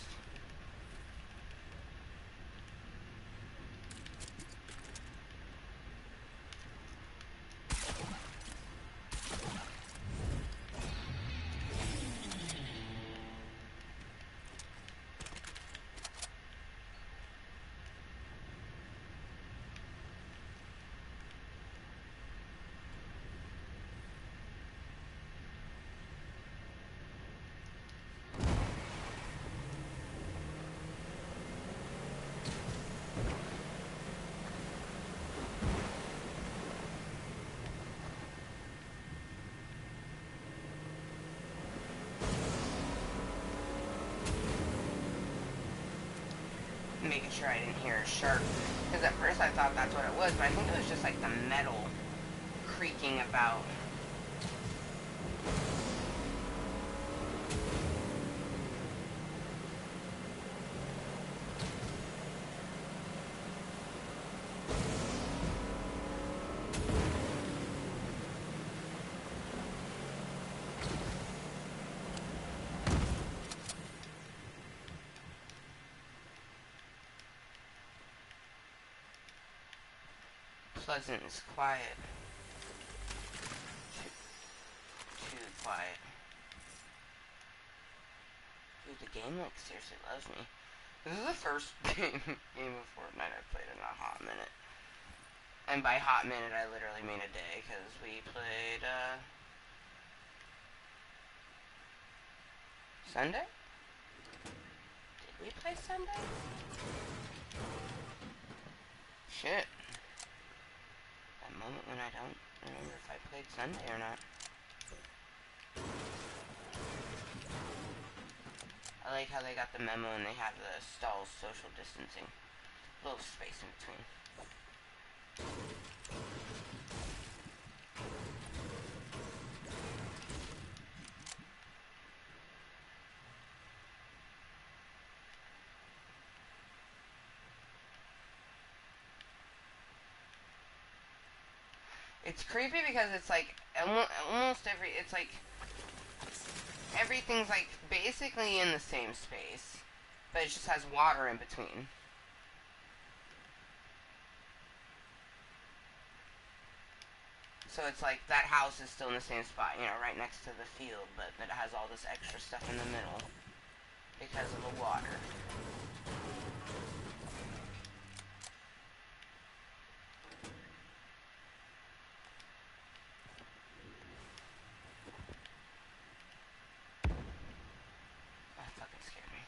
Making sure I didn't hear a shark. Because at first I thought that's what it was, but I think it was just like the metal creaking about. Pleasant is quiet. Too quiet. Dude, the game like seriously loves me. This is the first game of Fortnite I've played in a hot minute. And by hot minute I literally mean a day, because we played Sunday? We play Sunday? Shit. That moment when I don't remember if I played Sunday or not. I like how they got the memo and they have the stalls social distancing. A little space in between. It's creepy because it's like almost it's like everything's like basically in the same space, but it just has water in between. So it's like that house is still in the same spot, you know, right next to the field, but it has all this extra stuff in the middle because of the water. That fucking scared me.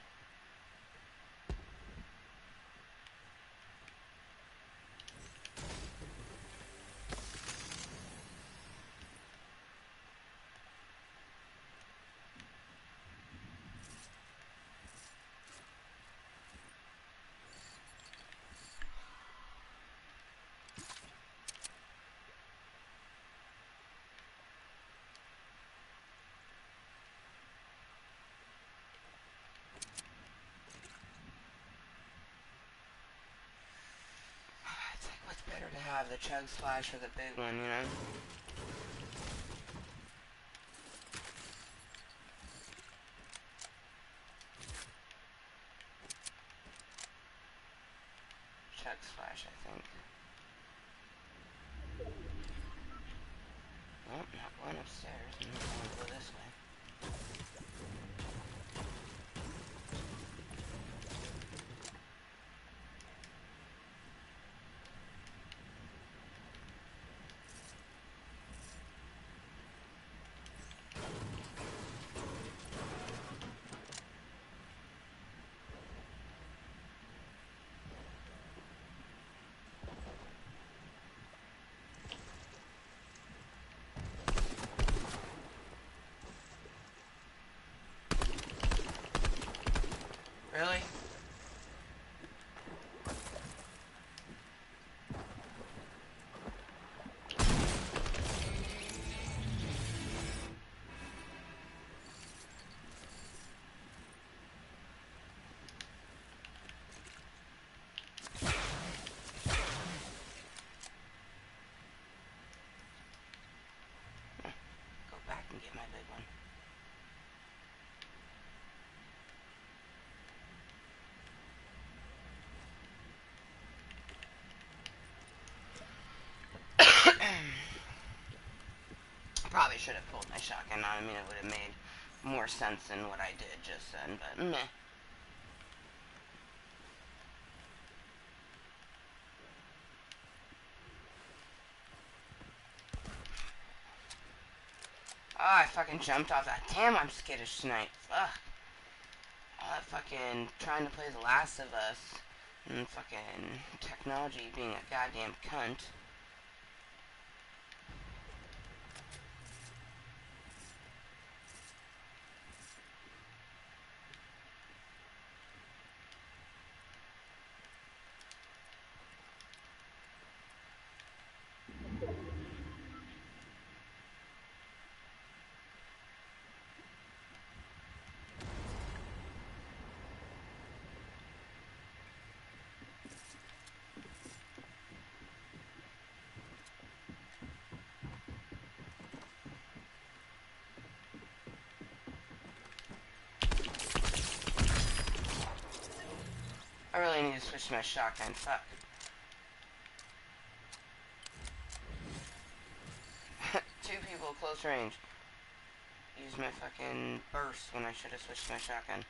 It's like, what's better to have, the chug splash or the big one, you know? Chug splash, I think. Nope, not going upstairs. I'm going to go this way. Really? Go back and get my big one. Probably should have pulled my shotgun on. I mean, it would have made more sense than what I did just then, but meh. Oh, I fucking jumped off that. Damn, I'm skittish tonight. Fuck. All that fucking trying to play The Last of Us and fucking technology being a goddamn cunt. I really need to switch my shotgun. Fuck. Two people close range. Use my fucking burst when I should have switched my shotgun.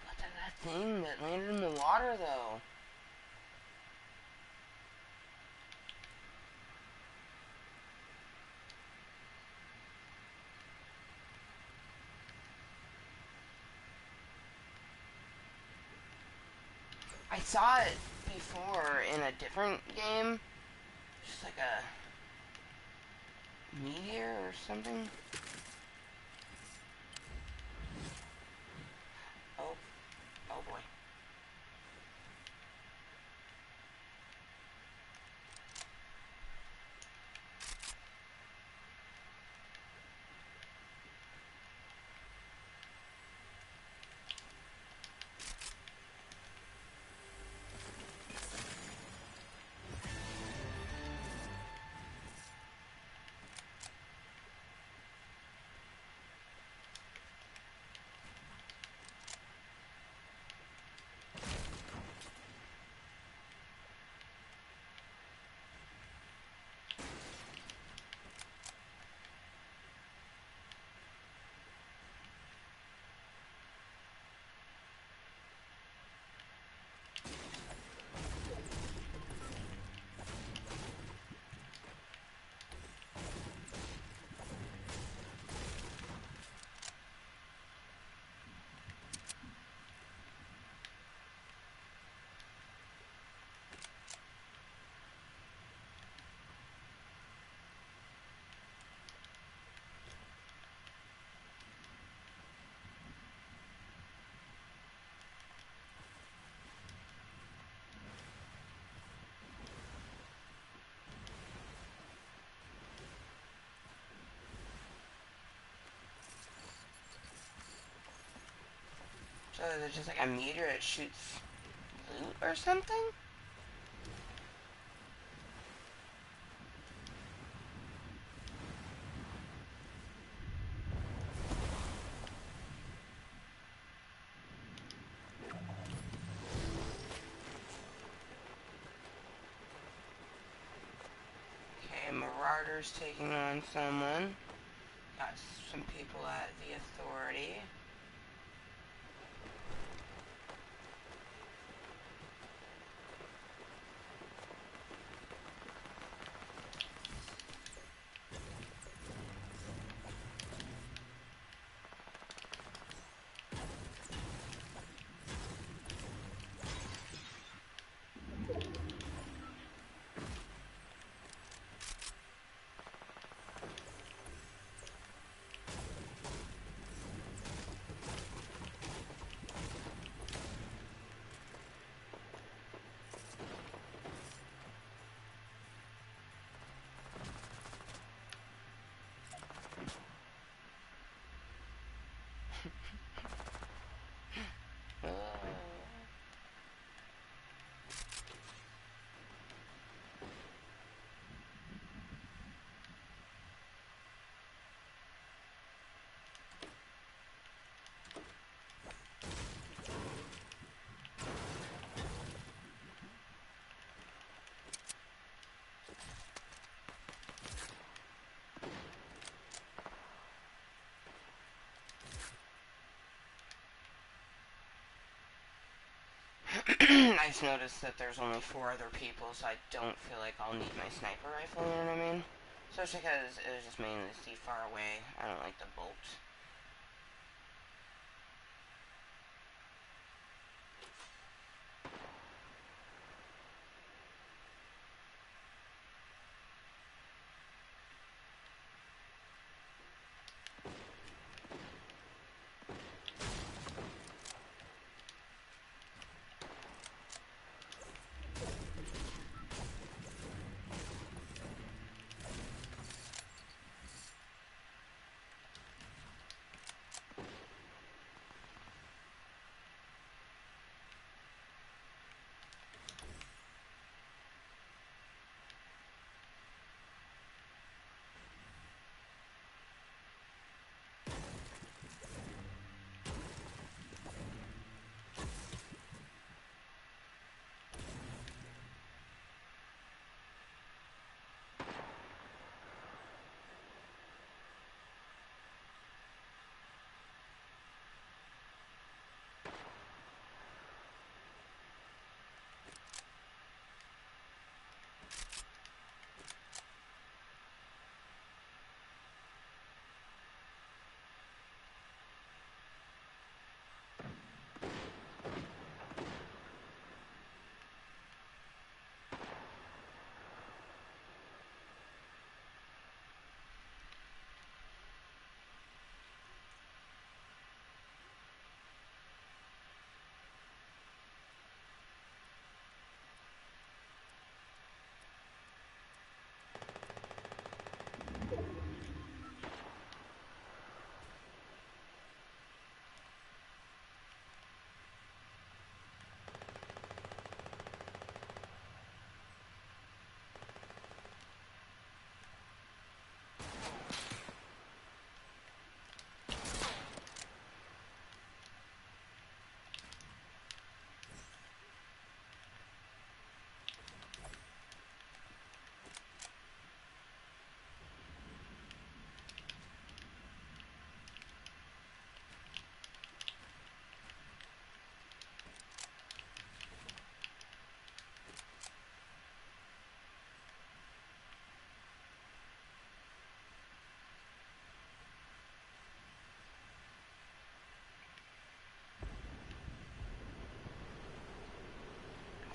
What did that thing that landed in the water though? saw it before in a different game. Just like a meteor or something. Oh, oh boy. So is it just like a meteor that shoots loot or something? Okay, Marauder's taking on someone. Got some people at the Authority. I just noticed that there's only 4 other people, so I don't feel like I'll need my sniper rifle, you know what I mean? Especially because it was just mainly to see far away. I don't like the bolt.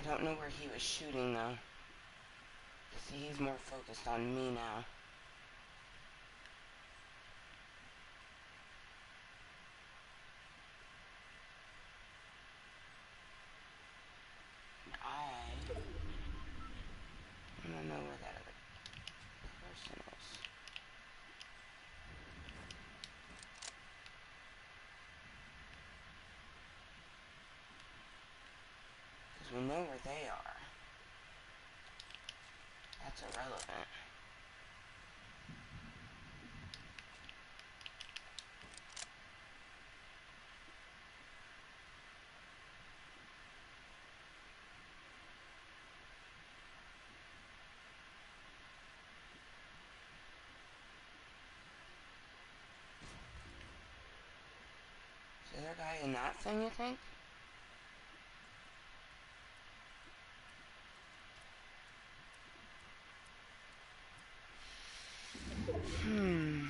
don't know where he was shooting though. See, he's more focused on me now. I don't know where that other person is. Because we know where they are. That's irrelevant. Is there a guy in that thing, you think? Hmm.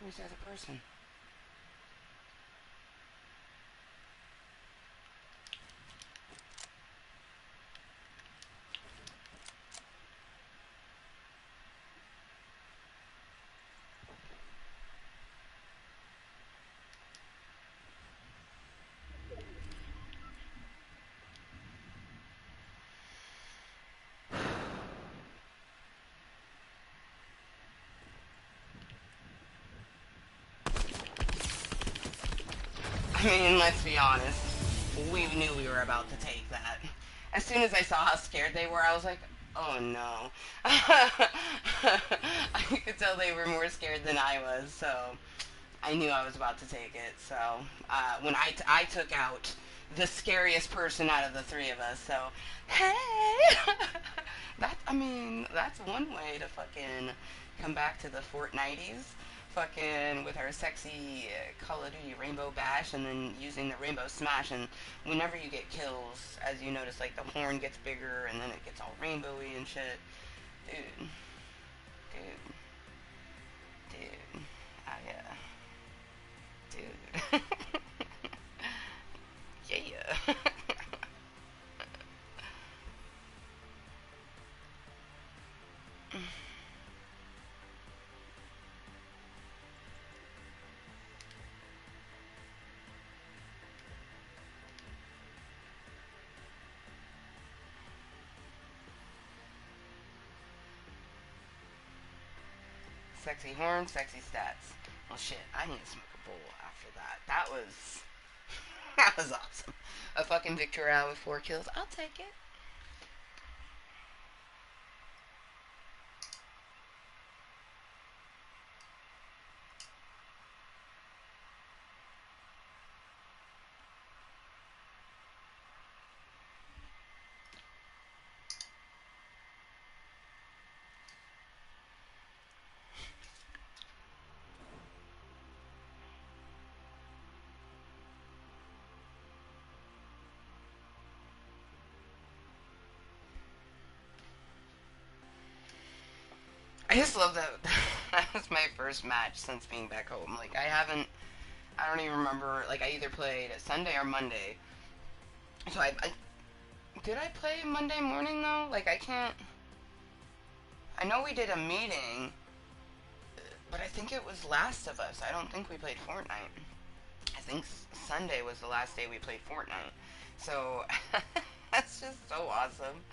Where's the other person? I mean, let's be honest. We knew we were about to take that. As soon as I saw how scared they were, I was like, oh no. I could tell they were more scared than I was, so I knew I was about to take it. So when I took out the scariest person out of the three of us, so hey, I mean, that's one way to fucking come back to the Fortnighties. Fucking with our sexy Call of Duty Rainbow Bash, and then using the Rainbow Smash, and whenever you get kills, as you notice, like the horn gets bigger, and then it gets all rainbowy and shit. Dude, dude, dude, dude. Yeah. Sexy horn, sexy stats. Well, shit, I need to smoke a bowl after that. That was that was awesome. A fucking victory out with 4 kills. I'll take it. I just love that. That was my first match since being back home. Like I don't even remember. Like I either played Sunday or Monday. So I did I play Monday morning though? Like I can't. I know we did a meeting, but I think it was Last of Us. I don't think we played Fortnite. I think Sunday was the last day we played Fortnite. So that's just so awesome.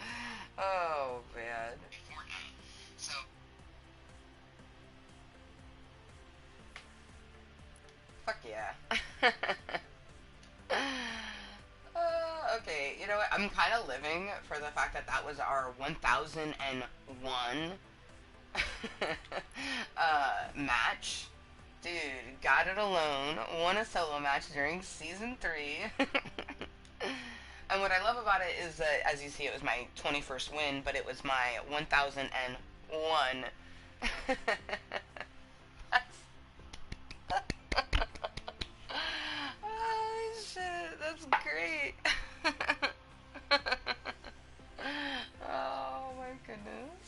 Oh man. Fortnite. So fuck yeah. Okay, you know what? I'm kind of living for the fact that that was our 1001 Match. Dude, got it alone. Won a solo match during season 3. And what I love about it is that, as you see, it was my 21st win, but it was my 1001. Holy shit, that's great. Oh my goodness.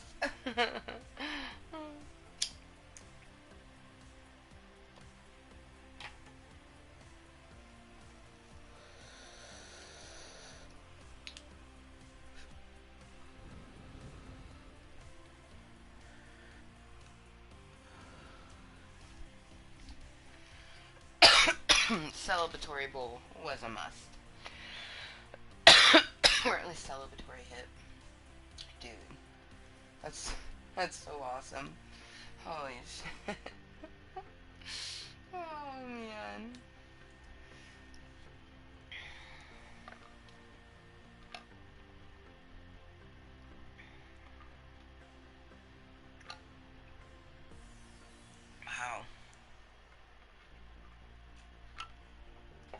Celebratory bowl was a must. Or at least celebratory hit. Dude, that's that's so awesome. Holy shit. Oh man. Wow.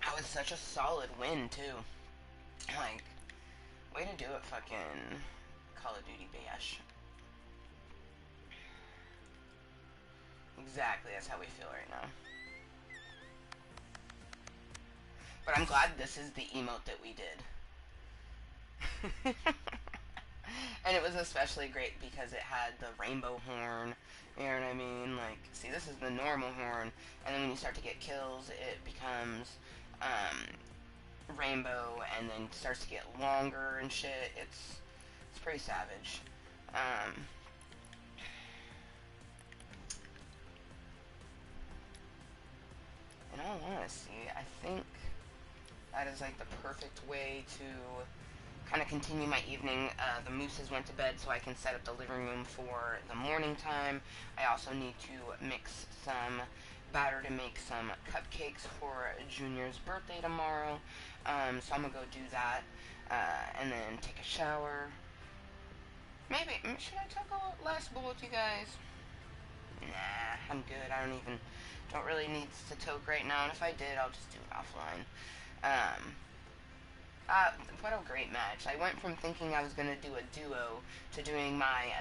That was such a solid win too. Like, way to do it, fucking Call of Duty Bash. Exactly, that's how we feel right now. But I'm glad this is the emote that we did. And it was especially great because it had the rainbow horn. You know what I mean? Like, see, this is the normal horn, and then when you start to get kills, it becomes rainbow, and then starts to get longer and shit. It's pretty savage. In all honesty, I think that is like the perfect way to kind of continue my evening. The mooses went to bed, so I can set up the living room for the morning time. I also need to mix some batter to make some cupcakes for Junior's birthday tomorrow. So I'm gonna go do that, and then take a shower. Maybe should I take a last bowl with you guys? Nah, I'm good. Don't really need to toke right now, and if I did, I'll just do it offline. Um, what a great match. I went from thinking I was going to do a duo to doing my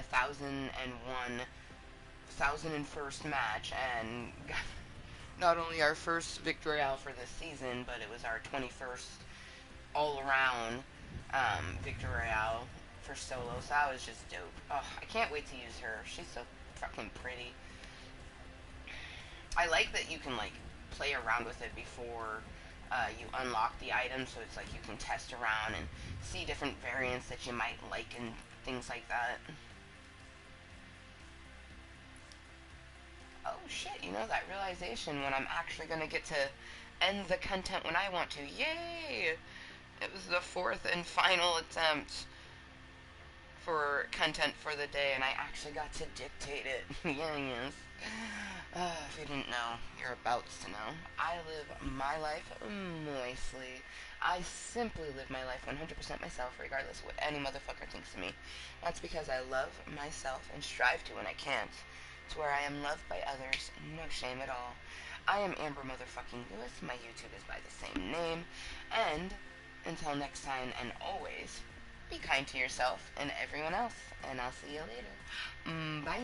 1001st match, and got not only our first Victoriale for this season, but it was our 21st all-around Victoriale for solo, so that was just dope. Oh, I can't wait to use her. She's so fucking pretty. I like that you can, like, play around with it before you unlock the item, so it's like you can test around and see different variants that you might like and things like that. Oh shit, you know, that realization when I'm actually gonna get to end the content when I want to. Yay! It was the fourth and final attempt for content for the day, and I actually got to dictate it. Yes. If you didn't know, you're about to know. I live my life moistly. I simply live my life 100% myself, regardless of what any motherfucker thinks of me. That's because I love myself and strive to when I can't. To where I am loved by others, no shame at all. I am Amber motherfucking Lewis. My YouTube is by the same name. And until next time, and always, be kind to yourself and everyone else. And I'll see you later. Bye.